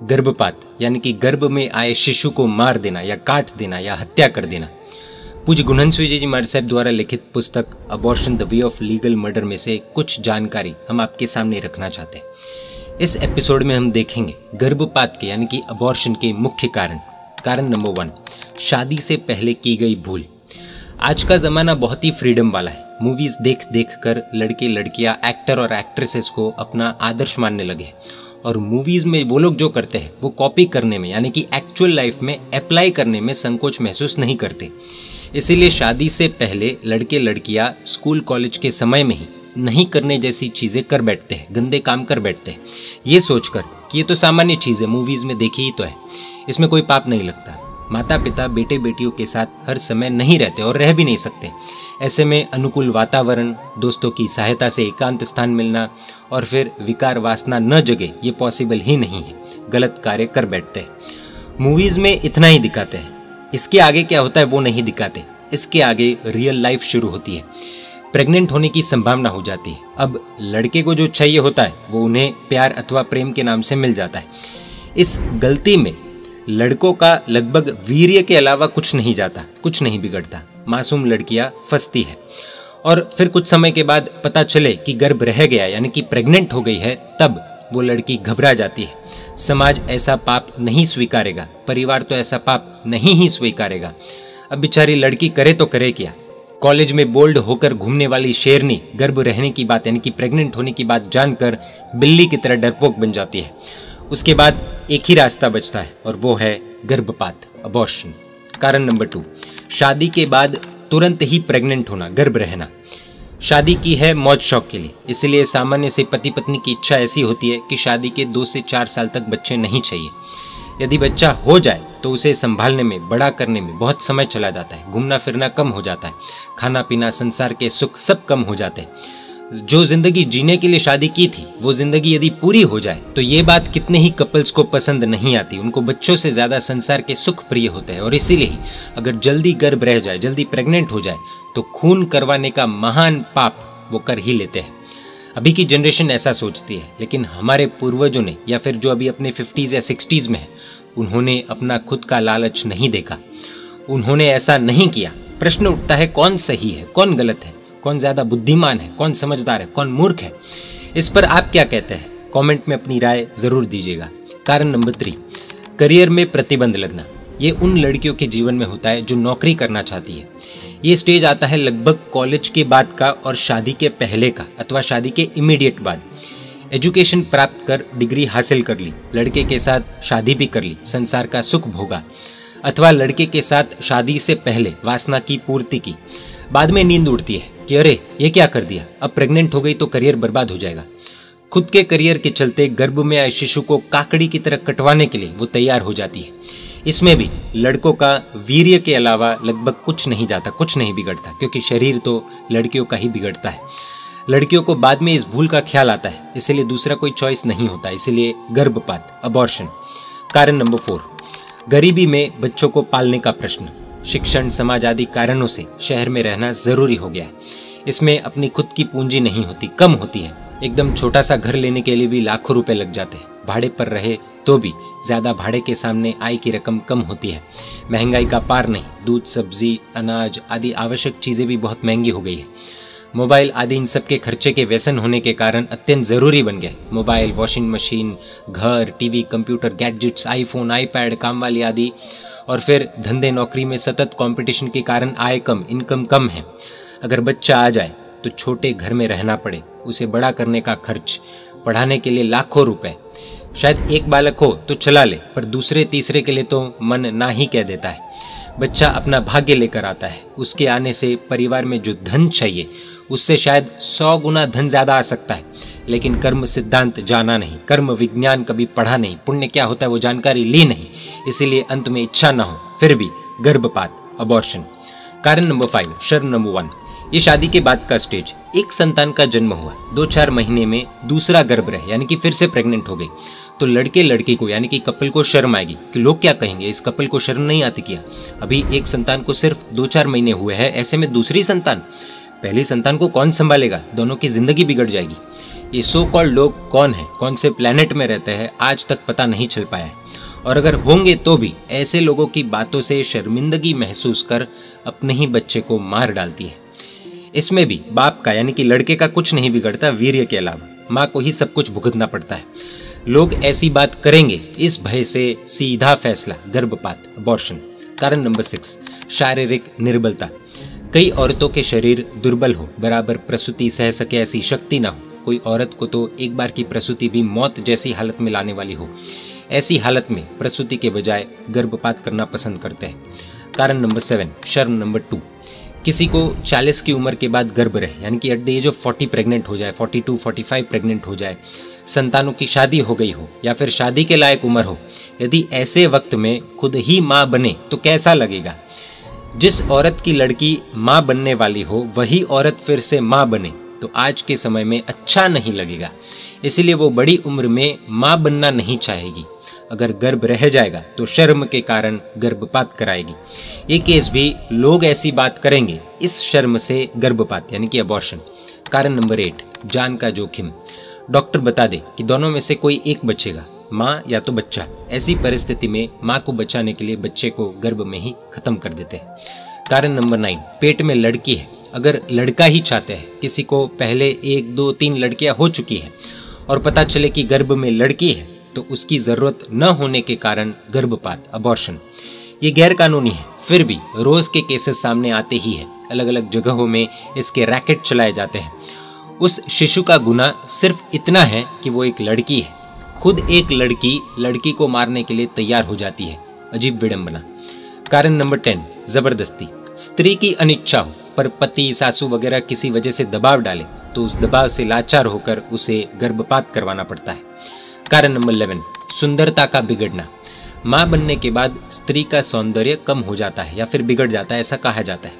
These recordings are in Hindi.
गर्भपात यानी कि गर्भ में आए शिशु को मार देना या काट देना या हत्या कर देना। पूज्य गुणवंत जी महाराज साहब द्वारा लिखित पुस्तक abortion the way of legal murder में से कुछ जानकारी हम आपके सामने रखना चाहते हैं। इस एपिसोड में हम देखेंगे गर्भपात के यानी कि अबॉर्शन के मुख्य कारण नंबर 1, शादी से पहले की गई भूल। आज का ज़माना बहुत ही फ्रीडम वाला है। मूवीज़ देख देख कर लड़के लड़कियां एक्टर और एक्ट्रेसेस को अपना आदर्श मानने लगे और मूवीज़ में वो लोग जो करते हैं वो कॉपी करने में यानी कि एक्चुअल लाइफ में अप्लाई करने में संकोच महसूस नहीं करते। इसीलिए शादी से पहले लड़के लड़कियां स्कूल कॉलेज के समय में ही नहीं करने जैसी चीज़ें कर बैठते हैं, गंदे काम कर बैठते हैं, ये सोचकर कि ये तो सामान्य चीज़ है, मूवीज़ में देखी ही तो है, इसमें कोई पाप नहीं लगता। माता पिता बेटे बेटियों के साथ हर समय नहीं रहते और रह भी नहीं सकते। ऐसे में अनुकूल वातावरण, दोस्तों की सहायता से एकांत स्थान मिलना और फिर विकार वासना न जगे, ये पॉसिबल ही नहीं है। गलत कार्य कर बैठते हैं। मूवीज़ में इतना ही दिखाते हैं, इसके आगे क्या होता है वो नहीं दिखाते। इसके आगे रियल लाइफ शुरू होती है। प्रेग्नेंट होने की संभावना हो जाती है। अब लड़के को जो चाहिए होता है वो उन्हें प्यार अथवा प्रेम के नाम से मिल जाता है। इस गलती में लड़कों का लगभग वीर्य के अलावा कुछ नहीं जाता, कुछ नहीं बिगड़ता। मासूम लड़कियां फंसती है और फिर कुछ समय के बाद पता चले कि गर्भ रह गया यानी कि प्रेग्नेंट हो गई है, तब वो लड़की घबरा जाती है। समाज ऐसा पाप नहीं स्वीकारेगा, परिवार तो ऐसा पाप नहीं ही स्वीकारेगा। अब बेचारी लड़की करे तो करे क्या। कॉलेज में बोल्ड होकर घूमने वाली शेरनी गर्भ रहने की बात यानी कि प्रेग्नेंट होने की बात जानकर बिल्ली की तरह डरपोक बन जाती है। उसके बाद एक ही रास्ता बचता है और वो है गर्भपात, अबॉर्शन। कारण नंबर 2, शादी के बाद तुरंत ही प्रेग्नेंट होना, गर्भ रहना। शादी की है मौज शौक के लिए, इसलिए सामान्य से पति पत्नी की इच्छा ऐसी होती है कि शादी के 2 से 4 साल तक बच्चे नहीं चाहिए। यदि बच्चा हो जाए तो उसे संभालने में, बड़ा करने में बहुत समय चला जाता है। घूमना फिरना कम हो जाता है, खाना पीना, संसार के सुख सब कम हो जाते हैं। जो जिंदगी जीने के लिए शादी की थी वो जिंदगी यदि पूरी हो जाए तो ये बात कितने ही कपल्स को पसंद नहीं आती। उनको बच्चों से ज्यादा संसार के सुख प्रिय होते हैं और इसीलिए ही अगर जल्दी गर्भ रह जाए, जल्दी प्रेग्नेंट हो जाए तो खून करवाने का महान पाप वो कर ही लेते हैं। अभी की जनरेशन ऐसा सोचती है, लेकिन हमारे पूर्वजों ने या फिर जो अभी अपने 50s या 60s में है, उन्होंने अपना खुद का लालच नहीं देखा, उन्होंने ऐसा नहीं किया। प्रश्न उठता है कौन सही है, कौन गलत है, कौन ज्यादा बुद्धिमान है, कौन समझदार है, कौन मूर्ख है। इस पर आप क्या कहते हैं? कमेंट में अपनी राय जरूर दीजिएगा। कारण नंबर 3, करियर में प्रतिबंध लगना। ये उन लड़कियों के जीवन में होता है जो नौकरी करना चाहती है। ये स्टेज आता है लगभग कॉलेज के बाद का और शादी के पहले का अथवा शादी के इमीडिएट बाद। एजुकेशन प्राप्त कर डिग्री हासिल कर ली, लड़के के साथ शादी भी कर ली, संसार का सुख भोगा, अथवा लड़के के साथ शादी से पहले वासना की पूर्ति की। बाद में नींद उड़ती है कि अरे ये क्या कर दिया, अब प्रेग्नेंट हो गई तो करियर बर्बाद हो जाएगा। खुद के करियर के चलते गर्भ में आए शिशु को काकड़ी की तरह कटवाने के लिए वो तैयार हो जाती है। इसमें भी लड़कों का वीर्य के अलावा लगभग कुछ नहीं जाता, कुछ नहीं बिगड़ता, क्योंकि शरीर तो लड़कियों का ही बिगड़ता है। लड़कियों को बाद में इस भूल का ख्याल आता है, इसलिए दूसरा कोई चॉइस नहीं होता, इसलिए गर्भपात, अबॉर्शन। कारण नंबर 4, गरीबी में बच्चों को पालने का प्रश्न। शिक्षण, समाज आदि कारणों से शहर में रहना जरूरी हो गया है। इसमें अपनी खुद की पूंजी नहीं होती, कम होती है। एकदम छोटा सा घर लेने के लिए भी लाखों रुपए लग जाते हैं। भाड़े पर रहे तो भी ज्यादा भाड़े के सामने आय की रकम कम होती है। महंगाई का पार नहीं, दूध, सब्जी, अनाज आदि आवश्यक चीजें भी बहुत महंगी हो गई है। मोबाइल आदि इन सब के खर्चे के व्यसन होने के कारण अत्यंत जरूरी बन गए। मोबाइल, वॉशिंग मशीन, घर, TV, computer, gadgets, iPhone, iPad, काम वाली आदि, और फिर धंधे नौकरी में सतत कंपटीशन के कारण आय कम, इनकम कम है। अगर बच्चा आ जाए तो छोटे घर में रहना पड़े, उसे बड़ा करने का खर्च, पढ़ाने के लिए लाखों रुपए। शायद एक बालक हो तो चला ले, पर दूसरे तीसरे के लिए तो मन ना ही कह देता है। बच्चा अपना भाग्य लेकर आता है, उसके आने से परिवार में जो धन चाहिए उससे शायद 100 गुना धन ज्यादा आ सकता है, लेकिन कर्म सिद्धांत जाना नहीं, कर्म विज्ञान कभी पढ़ा नहीं, पुण्य क्या होता है वो जानकारी ली नहीं, इसीलिए अंत में इच्छा ना हो फिर भी गर्भपात, अबॉर्शन। कारण नंबर 5, शर्म नंबर 1, ये शादी के बाद का स्टेज। एक संतान का जन्म हुआ, 2-4 महीने में दूसरा गर्भ रहे यानी कि फिर से प्रेग्नेंट हो गई, तो लड़के लड़की को यानी कि कपल को शर्म आएगी कि लोग क्या कहेंगे, इस कपल को शर्म नहीं आती क्या, अभी एक संतान को सिर्फ 2-4 महीने हुए हैं, ऐसे में दूसरी संतान, पहली संतान को कौन संभालेगा, दोनों की जिंदगी बिगड़ जाएगी। ये सो कॉल्ड लोग कौन है, कौन से प्लेनेट में रहते हैं, आज तक पता नहीं चल पाया है। और अगर होंगे तो भी ऐसे लोगों की बातों से शर्मिंदगी महसूस कर अपने ही बच्चे को मार डालती है। इसमें भी बाप का यानी कि लड़के का कुछ नहीं बिगड़ता, वीर्य के अलावा माँ को ही सब कुछ भुगतना पड़ता है। लोग ऐसी बात करेंगे इस भय से सीधा फैसला गर्भपात, अबॉर्शन। कारण नंबर 6, शारीरिक निर्बलता। कई औरतों के शरीर दुर्बल हो, बराबर प्रसूति सह सके ऐसी शक्ति ना हो। कोई औरत को तो एक बार की प्रसूति भी मौत जैसी हालत में लाने वाली हो। ऐसी हालत में प्रसूति के बजाय गर्भपात करना पसंद करते हैं। कारण नंबर 7, शर्म नंबर 2। किसी को 40 की उम्र के बाद गर्भ रहे यानी कि at the age of 40 pregnant हो जाए, 42, 45 प्रेग्नेंट हो जाए, संतानों की शादी हो गई हो या फिर शादी के लायक उम्र हो, यदि ऐसे वक्त में खुद ही माँ बने तो कैसा लगेगा। जिस औरत की लड़की माँ बनने वाली हो वही औरत फिर से माँ बने तो आज के समय में अच्छा नहीं लगेगा। इसीलिए वो बड़ी उम्र में माँ बनना नहीं चाहेगी। अगर गर्भ रह जाएगा तो शर्म के कारण गर्भपात कराएगी। ये केस भी लोग ऐसी बात करेंगे इस शर्म से गर्भपात यानी कि अबॉर्शन। कारण नंबर 8, जान का जोखिम। डॉक्टर बता दे कि दोनों में से कोई एक बचेगा, माँ या तो बच्चा। ऐसी परिस्थिति में माँ को बचाने के लिए बच्चे को गर्भ में ही खत्म कर देते हैं। कारण नंबर 9, पेट में लड़की है। अगर लड़का ही चाहते हैं, किसी को पहले 1, 2, 3 लड़कियां हो चुकी है और पता चले कि गर्भ में लड़की है तो उसकी जरूरत न होने के कारण गर्भपात, अबॉर्शन। ये गैर कानूनी है, फिर भी रोज के केसेस सामने आते ही है। अलग अलग जगहों में इसके रैकेट चलाए जाते हैं। उस शिशु का गुनाह सिर्फ इतना है कि वो एक लड़की है। खुद एक लड़की लड़की को मारने के लिए तैयार हो जाती है। अजीब विडंबना। कारण नंबर 10, जबरदस्ती। स्त्री की अनिच्छा हो पर पति, सासू वगैरह किसी वजह से दबाव डाले तो उस दबाव से लाचार होकर उसे गर्भपात करवाना पड़ता है। कारण नंबर 11, सुंदरता का बिगड़ना। माँ बनने के बाद स्त्री का सौंदर्य कम हो जाता है या फिर बिगड़ जाता है, ऐसा कहा जाता है।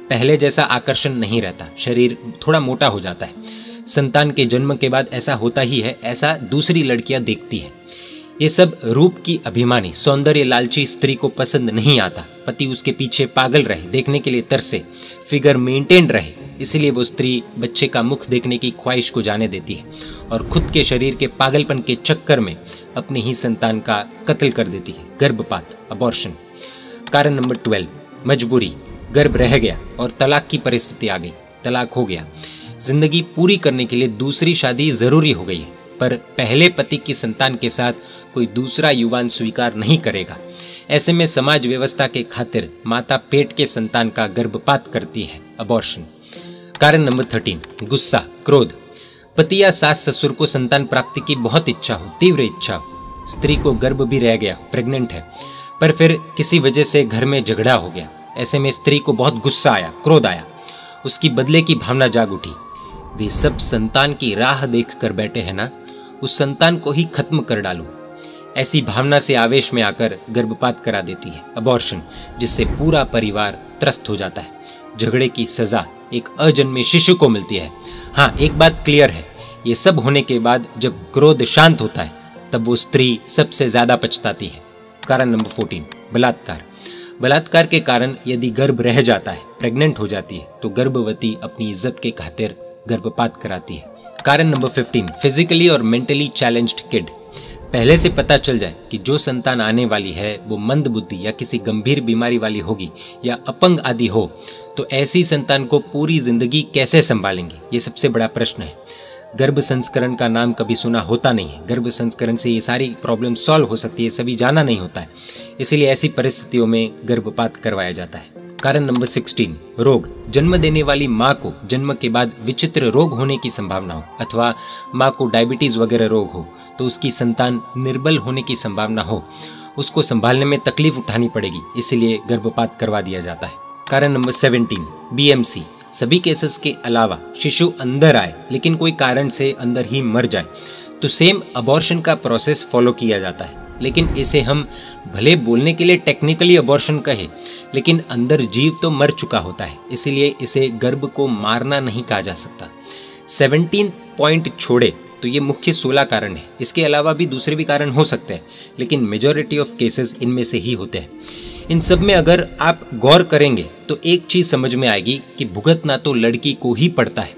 पहले जैसा आकर्षण नहीं रहता, शरीर थोड़ा मोटा हो जाता है। संतान के जन्म के बाद ऐसा होता ही है, ऐसा दूसरी लड़कियां देखती है। ये सब रूप की अभिमानी, सौंदर्य लालची स्त्री को पसंद नहीं आता। पति उसके पीछे पागल रहे, देखने के लिए तरसे, फिगर मेंटेन रहे, इसलिए वो स्त्री बच्चे का मुख देखने की ख्वाहिश को जाने देती है और खुद के शरीर के पागलपन के चक्कर में अपने ही संतान का कत्ल कर देती है। गर्भपात, अबॉर्शन। कारण नंबर 12, मजबूरी। गर्भ रह गया और तलाक की परिस्थिति आ गई, तलाक हो गया। जिंदगी पूरी करने के लिए दूसरी शादी जरूरी हो गई है, पर पहले पति की संतान के साथ कोई दूसरा युवान स्वीकार नहीं करेगा। ऐसे में समाज व्यवस्था के खातिर माता पेट के संतान का गर्भपात करती है, अबॉर्शन। कारण नंबर 13, गुस्सा, क्रोध। पति या सास ससुर को संतान प्राप्ति की बहुत इच्छा हो, तीव्र इच्छा हो। स्त्री को गर्भ भी रह गया, प्रेग्नेंट है, पर फिर किसी वजह से घर में झगड़ा हो गया। ऐसे में स्त्री को बहुत गुस्सा आया, क्रोध आया, उसकी बदले की भावना जाग उठी। वे सब संतान की राह देख कर बैठे हैं ना, उस संतान को ही खत्म कर डालूं। ऐसी भावना से आवेश में आकर गर्भपात करा देती है, अबॉर्शन, जिससे पूरा परिवार त्रस्त हो जाता है। झगड़े की सजा एक अजन्मे शिशु को मिलती है। हाँ, एक बात क्लियर है, ये सब होने के बाद जब क्रोध शांत होता है तब वो स्त्री सबसे ज्यादा पछताती है। कारण नंबर 14, बलात्कार। बलात्कार के कारण यदि गर्भ रह जाता है, प्रेग्नेंट हो जाती है, तो गर्भवती अपनी इज्जत के खातिर गर्भपात कराती है। कारण नंबर 15, फिजिकली और मेंटली चैलेंज्ड किड। पहले से पता चल जाए कि जो संतान आने वाली है वो मंद बुद्धि या किसी गंभीर बीमारी वाली होगी या अपंग आदि हो, तो ऐसी संतान को पूरी जिंदगी कैसे संभालेंगे, ये सबसे बड़ा प्रश्न है। गर्भ संस्करण का नाम कभी सुना होता नहीं है। गर्भ संस्करण से ये सारी प्रॉब्लम सॉल्व हो सकती है, सभी जाना नहीं होता है, इसीलिए ऐसी परिस्थितियों में गर्भपात करवाया जाता है। कारण नंबर 16, रोग। जन्म देने वाली माँ को जन्म के बाद विचित्र रोग होने की संभावना हो अथवा माँ को डायबिटीज वगैरह रोग हो तो उसकी संतान निर्बल होने की संभावना हो, उसको संभालने में तकलीफ उठानी पड़ेगी, इसलिए गर्भपात करवा दिया जाता है। कारण नंबर 17, BMC। सभी केसेस के अलावा शिशु अंदर आए लेकिन कोई कारण से अंदर ही मर जाए तो सेम अबॉर्शन का प्रोसेस फॉलो किया जाता है, लेकिन इसे हम भले बोलने के लिए टेक्निकली अबॉर्शन कहे, लेकिन अंदर जीव तो मर चुका होता है, इसीलिए इसे गर्भ को मारना नहीं कहा जा सकता। 17 पॉइंट छोड़े तो ये मुख्य 16 कारण है। इसके अलावा भी दूसरे भी कारण हो सकते हैं, लेकिन मेजॉरिटी ऑफ केसेस इनमें से ही होते हैं। इन सब में अगर आप गौर करेंगे तो एक चीज समझ में आएगी कि भुगतना तो लड़की को ही पड़ता है।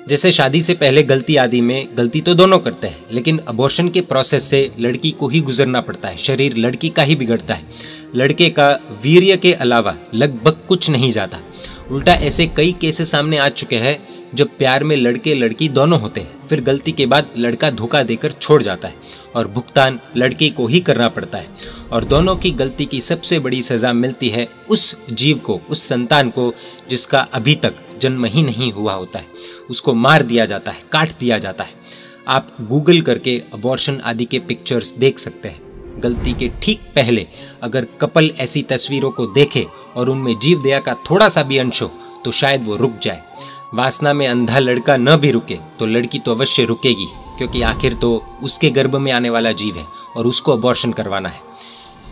जैसे शादी से पहले गलती आदि में गलती तो दोनों करते हैं, लेकिन अबॉर्शन के प्रोसेस से लड़की को ही गुजरना पड़ता है। शरीर लड़की का ही बिगड़ता है, लड़के का वीर्य के अलावा लगभग कुछ नहीं जाता। उल्टा ऐसे कई केसेस सामने आ चुके हैं जब प्यार में लड़के लड़की दोनों होते हैं, फिर गलती के बाद लड़का धोखा देकर छोड़ जाता है और भुगतान लड़की को ही करना पड़ता है। और दोनों की गलती की सबसे बड़ी सजा मिलती है उस जीव को, उस संतान को जिसका अभी तक जन्म ही नहीं हुआ होता है। उसको मार दिया जाता है, काट दिया जाता है। आप गूगल करके अबॉर्शन आदि के पिक्चर्स देख सकते हैं। गलती के ठीक पहले अगर कपल ऐसी तस्वीरों को देखे और उनमें जीव दया का थोड़ा सा भी अंश हो तो शायद वो रुक जाए। वासना में अंधा लड़का न भी रुके तो लड़की तो अवश्य रुकेगी, क्योंकि आखिर तो उसके गर्भ में आने वाला जीव है और उसको अबॉर्शन करवाना है।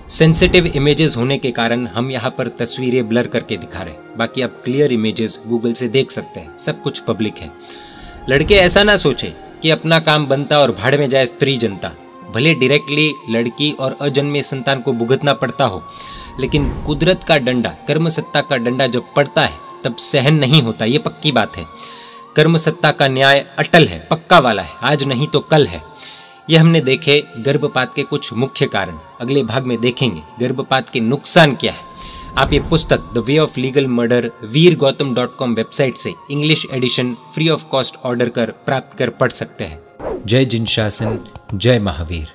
सेंसिटिव इमेजेस होने के कारण हम यहाँ पर तस्वीरें ब्लर करके दिखा रहे हैं, बाकी आप क्लियर इमेजेस गूगल से देख सकते हैं। सब कुछ पब्लिक है। लड़के ऐसा ना सोचे कि अपना काम बनता और भाड़ में जाए स्त्री जनता। भले डायरेक्टली लड़की और अजन्मे संतान को भुगतना पड़ता हो, लेकिन कुदरत का डंडा, कर्मसत्ता का डंडा जब पड़ता है तब सहन नहीं होता। ये पक्की बात है। कर्मसत्ता का न्याय अटल है, पक्का वाला है, आज नहीं तो कल है। यह हमने देखे गर्भपात के कुछ मुख्य कारण। अगले भाग में देखेंगे गर्भपात के नुकसान क्या है। आप ये पुस्तक the way of legal murder veergautam.com website से English edition free of cost order कर प्राप्त कर पढ़ सकते हैं। जय जिन शासन, जय महावीर।